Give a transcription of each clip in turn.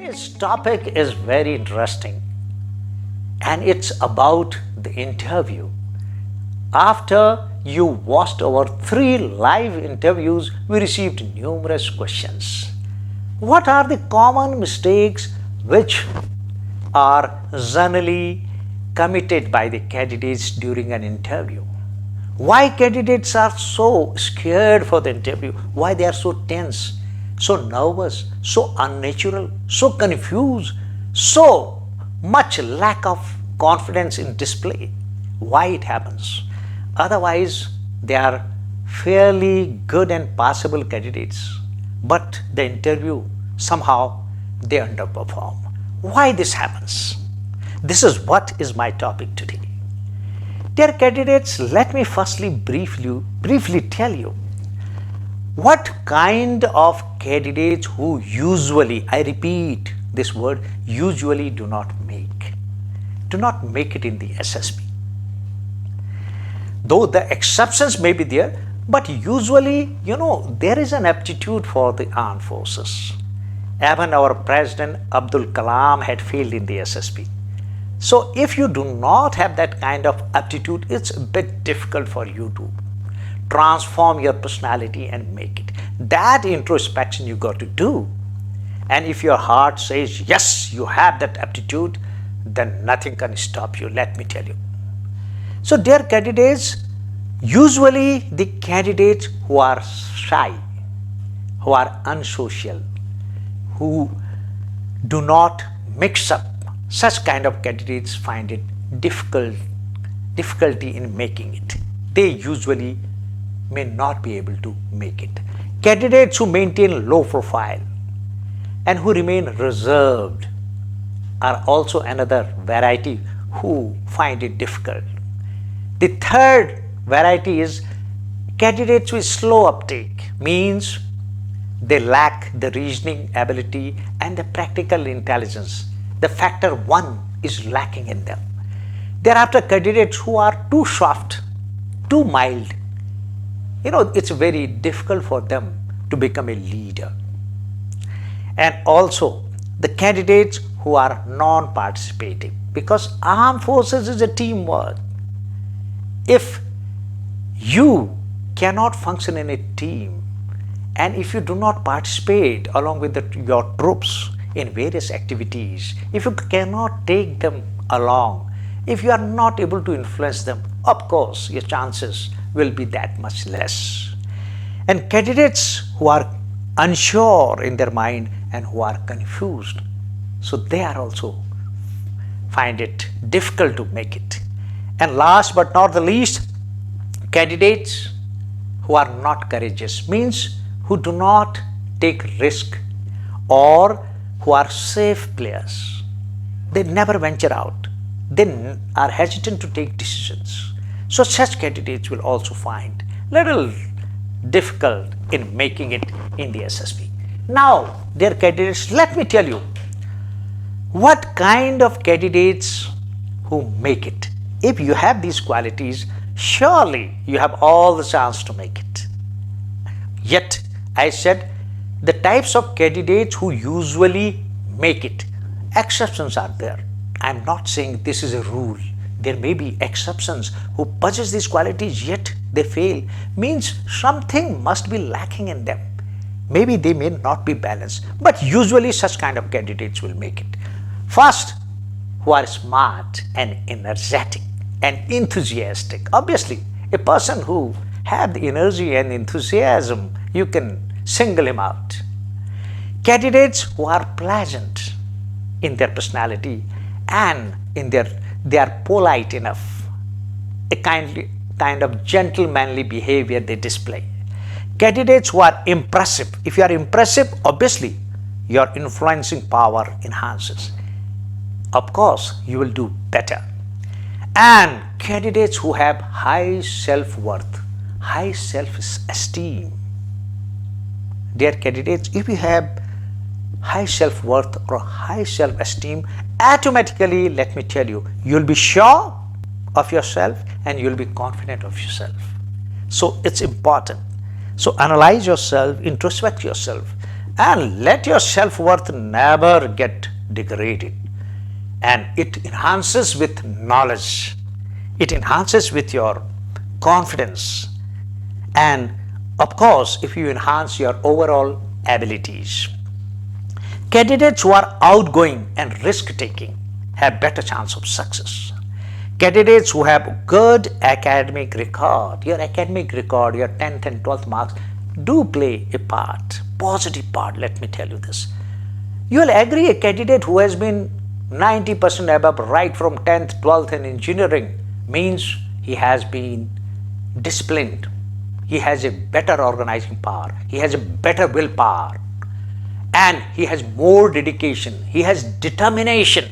Today's topic is very interesting and it's about the interview. After you watched our 3 live interviews, we received numerous questions. What are the common mistakes which are generally committed by the candidates during an interview? Why candidates are so scared for the interview? Why they are so tense, so nervous, so unnatural, so confused, so much lack of confidence in display? Why it happens? Otherwise, they are fairly good and passable candidates, but the interview somehow they underperform. Why this happens? This is what is my topic today. Dear candidates, let me firstly briefly tell you what kind of candidates who usually, I repeat this word, usually do not make it in the SSB. Though the exceptions may be there, but usually, there is an aptitude for the armed forces. Even our President Abdul Kalam had failed in the SSB. So if you do not have that kind of aptitude, it's a bit difficult for you to transform your personality and make it. That introspection you got to do. And if your heart says, yes, you have that aptitude, then nothing can stop you, let me tell you. So dear candidates, usually the candidates who are shy, who are unsocial, who do not mix up, such kind of candidates find it difficulty in making it. They usually may not be able to make it. Candidates who maintain low profile and who remain reserved are also another variety who find it difficult. The third variety is candidates with slow uptake, means they lack the reasoning ability and the practical intelligence. The factor 1 is lacking in them. Thereafter, candidates who are too soft, too mild, it's very difficult for them to become a leader. And also the candidates who are non-participating, because armed forces is a teamwork. If you cannot function in a team and if you do not participate along with your troops in various activities, if you cannot take them along, if you are not able to influence them, of course your chances will be that much less. And candidates who are unsure in their mind and who are confused, so they are also find it difficult to make it. And last but not the least, candidates who are not courageous, means who do not take risk or who are safe players. They never venture out. They are hesitant to take decisions. So such candidates will also find little difficult in making it in the SSB. Now, dear candidates, let me tell you what kind of candidates who make it. If you have these qualities, surely you have all the chance to make it. Yet, I said the types of candidates who usually make it, exceptions are there. I am not saying this is a rule. There may be exceptions who possess these qualities yet they fail, means something must be lacking in them. Maybe they may not be balanced, but usually such kind of candidates will make it. First, who are smart and energetic and enthusiastic. Obviously, a person who have the energy and enthusiasm, you can single him out. Candidates who are pleasant in their personality and they are polite enough, a kind of gentlemanly behavior they display. Candidates who are impressive. If you are impressive, obviously your influencing power enhances. Of course, you will do better. And candidates who have high self-worth, high self-esteem. Dear candidates, if you have high self-worth or high self-esteem, automatically, let me tell you, you'll be sure of yourself and you'll be confident of yourself. So it's important. So analyze yourself, introspect yourself And let your self-worth never get degraded. And it enhances with knowledge. It enhances with your confidence. And of course, if you enhance your overall abilities. Candidates who are outgoing and risk-taking have better chance of success. Candidates who have good academic record, your 10th and 12th marks do play a part, positive part, let me tell you this. You will agree a candidate who has been 90% above right from 10th, 12th in engineering means he has been disciplined. He has a better organizing power. He has a better willpower. And he has more dedication. He has determination.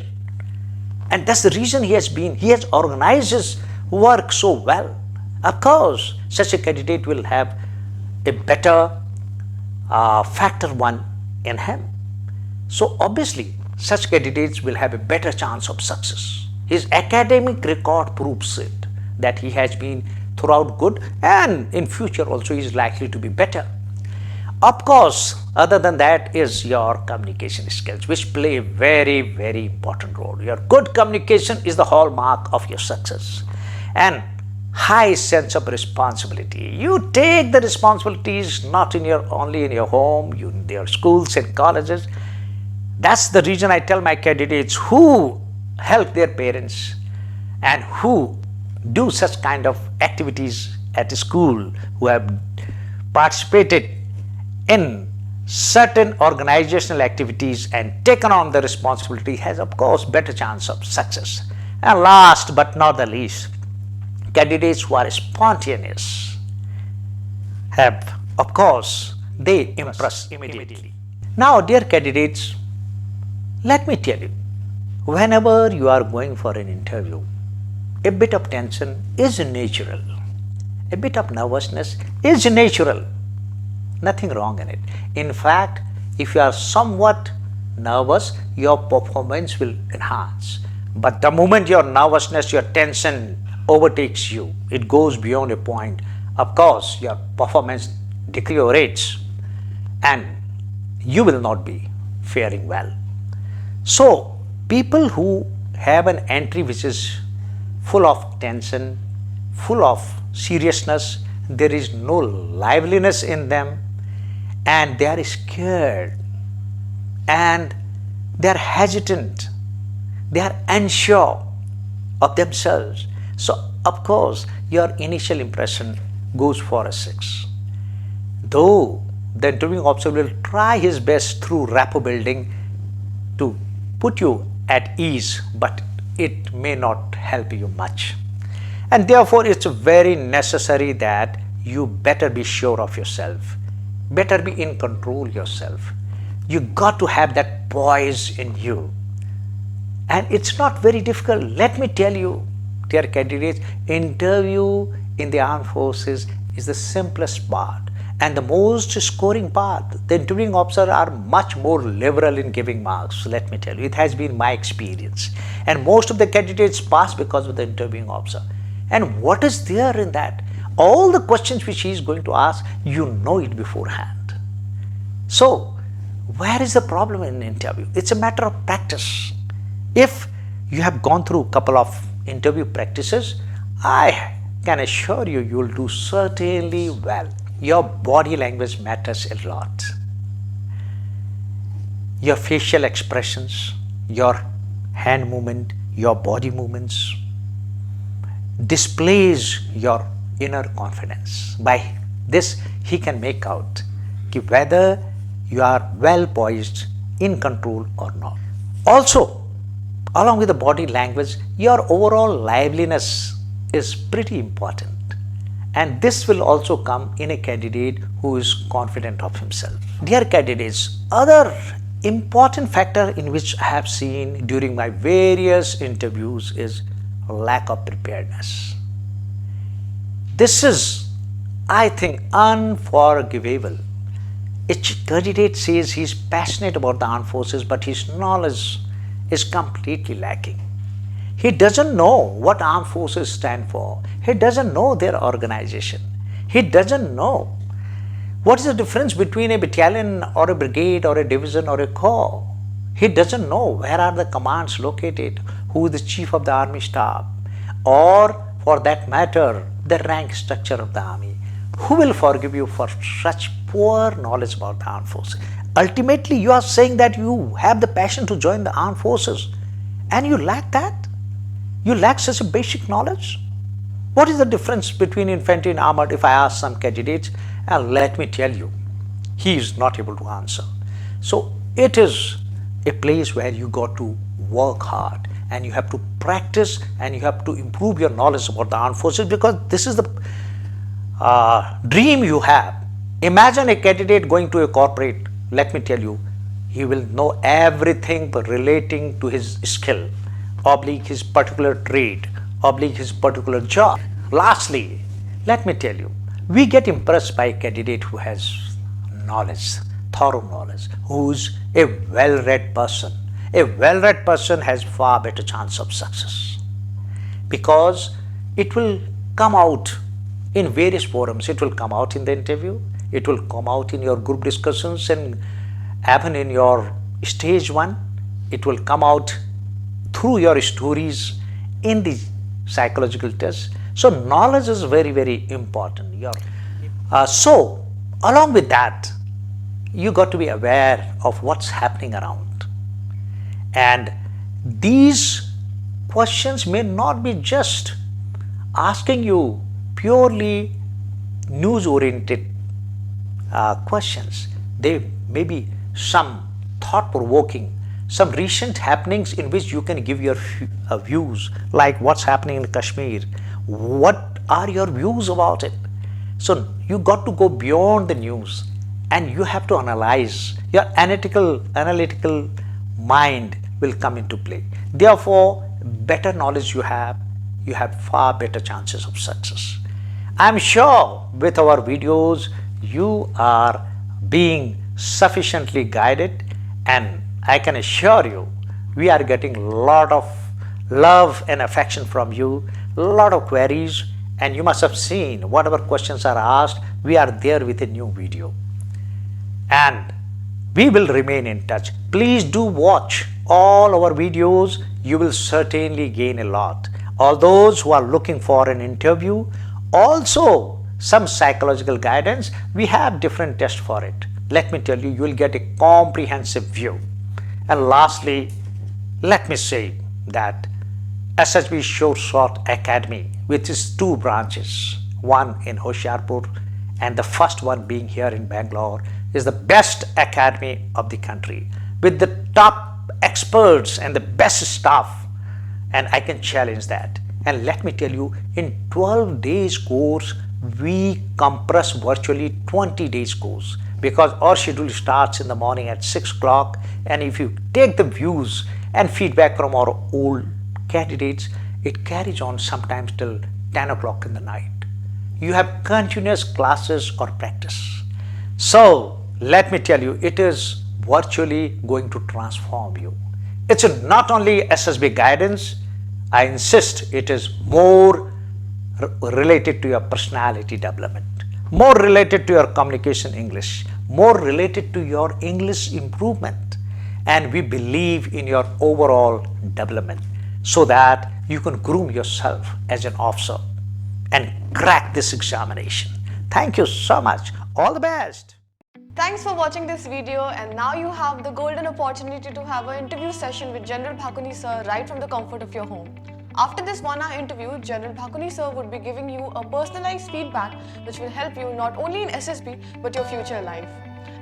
And that's the reason he has organized his work so well. Of course, such a candidate will have a better factor one in him. So obviously, such candidates will have a better chance of success. His academic record proves it, that he has been throughout good, and in future also he is likely to be better. Of course, other than that is your communication skills, which play a very, very important role. Your good communication is the hallmark of your success. And high sense of responsibility. You take the responsibilities not only in your home, in your schools and colleges. That's the reason I tell my candidates who help their parents and who do such kind of activities at school, who have participated in certain organizational activities and taken on the responsibility, has of course better chance of success. And last but not the least, candidates who are spontaneous have, of course, they impress immediately. Now, dear candidates, let me tell you, whenever you are going for an interview, a bit of tension is natural. A bit of nervousness is natural. Nothing wrong in it. In fact, if you are somewhat nervous, your performance will enhance. But the moment your nervousness, your tension overtakes you, it goes beyond a point, of course, your performance deteriorates and you will not be faring well. So, people who have an entry which is full of tension, full of seriousness, there is no liveliness in them, and they are scared, and they are hesitant, they are unsure of themselves. So, of course, your initial impression goes for a 6. Though the interviewing officer will try his best through rapport building to put you at ease, but it may not help you much. And therefore, it's very necessary that you better be sure of yourself, better be in control yourself. You got to have that poise in you. And it's not very difficult. Let me tell you, dear candidates, interview in the armed forces is the simplest part and the most scoring part. The interviewing officers are much more liberal in giving marks, let me tell you. It has been my experience. And most of the candidates pass because of the interviewing officer. And what is there in that? All the questions which he is going to ask, you know it beforehand. So, where is the problem in an interview? It's a matter of practice. If you have gone through a couple of interview practices, I can assure you, you will do certainly well. Your body language matters a lot. Your facial expressions, your hand movement, your body movements displays your inner confidence. By this, he can make out whether you are well poised, in control or not. Also, along with the body language, your overall liveliness is pretty important. And this will also come in a candidate who is confident of himself. Dear candidates, other important factor in which I have seen during my various interviews is lack of preparedness. This is, I think, unforgivable. A candidate says he is passionate about the armed forces, but his knowledge is completely lacking. He doesn't know what armed forces stand for. He doesn't know their organization. He doesn't know What is the difference between a battalion or a brigade or a division or a corps? He doesn't know where are the commands located, who is the chief of the army staff, or for that matter, the rank structure of the army. Who will forgive you for such poor knowledge about the armed forces? Ultimately, you are saying that you have the passion to join the armed forces and you lack that? You lack such a basic knowledge? What is the difference between infantry and armored? If I ask some candidates, and let me tell you, he is not able to answer. So it is a place where you got to work hard and you have to practice and you have to improve your knowledge about the armed forces, because this is the dream you have. Imagine a candidate going to a corporate. Let me tell you, he will know everything relating to his skill, oblique his particular trade, oblique his particular job. Lastly, let me tell you, we get impressed by a candidate who has knowledge, thorough knowledge, who's a well-read person. A well-read person has far better chance of success, because it will come out in various forums. It will come out in the interview, it will come out in your group discussions, and even in your stage one, it will come out through your stories in the psychological test. So knowledge is very, very important. So along with that, you got to be aware of what's happening around. And these questions may not be just asking you purely news-oriented questions. They may be some thought-provoking, some recent happenings in which you can give your views, like what's happening in Kashmir. What are your views about it? So you got to go beyond the news and you have to analyze. Your analytical mind will come into play. Therefore, better knowledge you have far better chances of success. I'm sure with our videos you are being sufficiently guided, and I can assure you we are getting a lot of love and affection from you, a lot of queries, and you must have seen whatever questions are asked, we are there with a new video. And we will remain in touch. Please do watch all our videos. You will certainly gain a lot. All those who are looking for an interview, also some psychological guidance, we have different tests for it. Let me tell you, you will get a comprehensive view. And lastly, let me say that SSB Short Academy, with its two branches, one in Hoshiarpur and the first one being here in Bangalore, is the best academy of the country with the top experts and the best staff, and I can challenge that. And let me tell you, in 12 days course, we compress virtually 20 days course, because our schedule starts in the morning at 6 o'clock, and if you take the views and feedback from our old candidates, it carries on sometimes till 10 o'clock in the night. You have continuous classes or practice. So let me tell you, it is virtually going to transform you. It's not only SSB guidance, I insist it is more related to your personality development, more related to your communication English, more related to your English improvement, and we believe in your overall development so that you can groom yourself as an officer and crack this examination. Thank you so much. All the best. Thanks for watching this video, and now you have the golden opportunity to have an interview session with General Bhakuni sir right from the comfort of your home. After this 1-hour interview, General Bhakuni sir would be giving you a personalized feedback which will help you not only in SSB but your future life.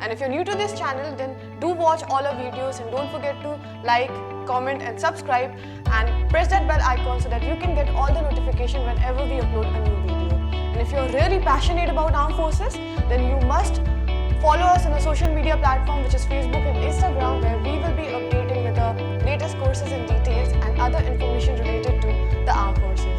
And if you're new to this channel, then do watch all our videos and don't forget to like, comment and subscribe, and press that bell icon so that you can get all the notification whenever we upload a new video. And if you're really passionate about armed forces, then you must follow us on a social media platform which is Facebook and Instagram, where we will be updating with the latest courses and details and other information related to the armed forces.